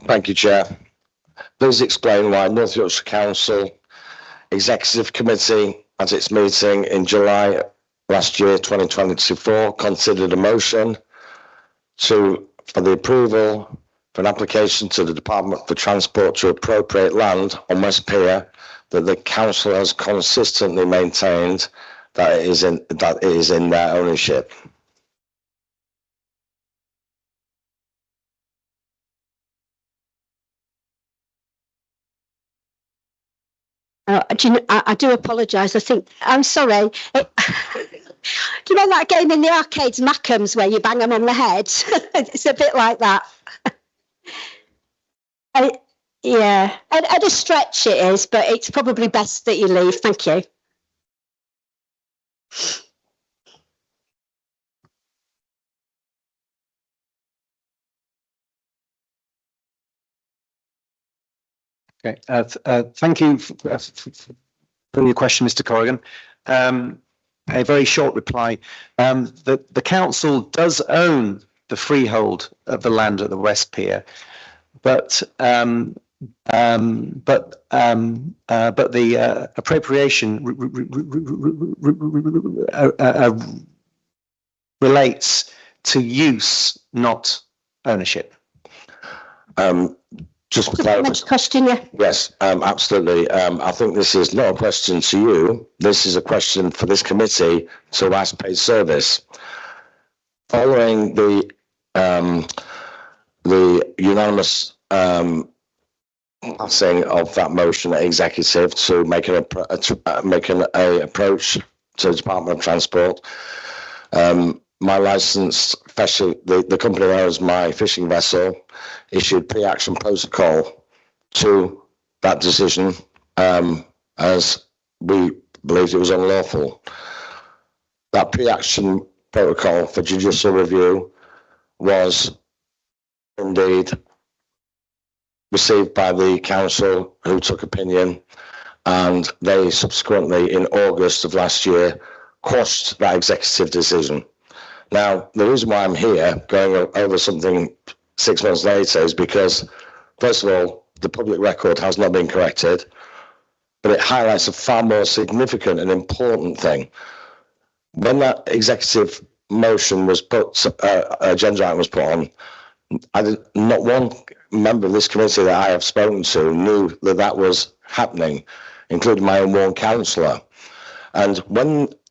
Thank you, Chair. Please explain why North Yorkshire Council Executive Committee at its meeting in July last year, 2024, considered a motion for the approval for an application to the Department for Transport to appropriate land on West Pier that the council has consistently maintained that it is in their ownership. I do apologise. I'm sorry. Do you know that game in the arcades, Mackems, where you bang them on the head? It's a bit like that. Yeah, at a stretch it is, but it's probably best that you leave. Thank you. Okay, thank you for your question, Mr. Corrigan. A very short reply. The council does own the freehold of the land at the West Pier, but the appropriation relates to use, not ownership. Just for clarification. Question, yeah. Yes, absolutely. I think this is not a question to you. This is a question for this committee to ask paid service. Following the unanimous passing of that motion at executive to make an approach to the Department of Transport, my licensed the company that owns my fishing vessel issued pre-action protocol to that decision, as we believed it was unlawful. That pre-action protocol for judicial review was indeed received by the council, who took opinion, and they subsequently, in August of last year, quashed that executive decision. Now, the reason why I'm here going over something 6 months later is because, first of all, the public record has not been corrected, but it highlights a far more significant and important thing. When that executive motion was put, agenda item was put on, not one member of this committee that I have spoken to knew that that was happening, including my own warned councillor. And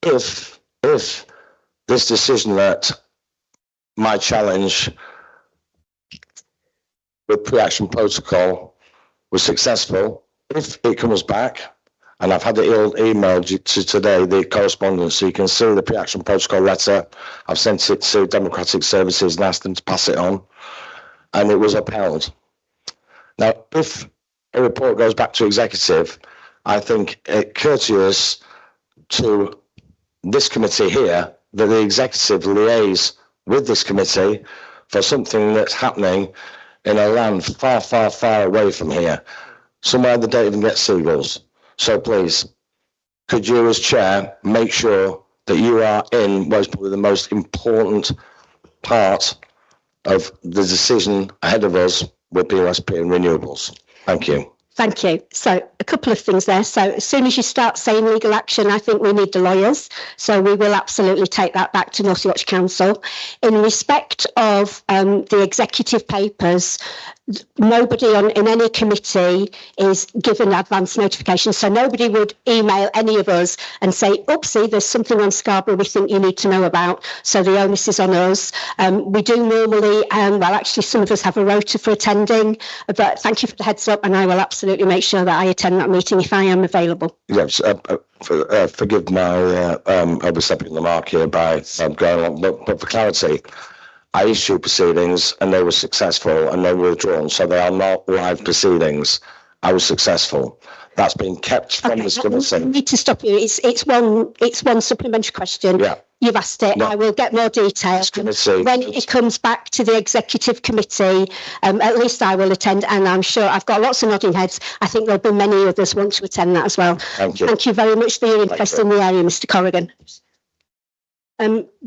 if this decision that my challenge with pre-action protocol was successful, if it comes back, and I've had it emailed you to today, the correspondence, so you can see the pre-action protocol letter. I've sent it to Democratic Services and asked them to pass it on, and it was upheld. Now, if a report goes back to executive, I think it courteous to this committee here that the executive liaise with this committee for something that's happening in a land far, far, far away from here, somewhere that don't even get seagulls. So please, could you as chair make sure that you are in what is probably the most important part of the decision ahead of us with POSP and renewables? Thank you. Thank you. So a couple of things there. So as soon as you start saying legal action, I think we need the lawyers. So we will absolutely take that back to North Yorkshire Council. In respect of the executive papers, nobody in any committee is given advance notification. So nobody would email any of us and say, oopsie, there's something on Scarborough we think you need to know about. So the onus is on us. We do normally, well, actually, some of us have a rota for attending, but thank you for the heads up, and I will absolutely make sure that I attend that meeting if I am available. Yes, forgive my overstepping the mark here by going on, but for clarity, I issued proceedings and they were successful and they were withdrawn, so they are not live proceedings. I was successful. That's been kept from this committee. I need to stop you. It's one supplementary question. Yeah. You've asked it. No. I will get more details. When it comes back to the executive committee, at least I will attend, and I'm sure I've got lots of nodding heads. I think there'll be many others want to attend that as well. Thank you. Thank you very much for your interest in the area, Mr. Corrigan.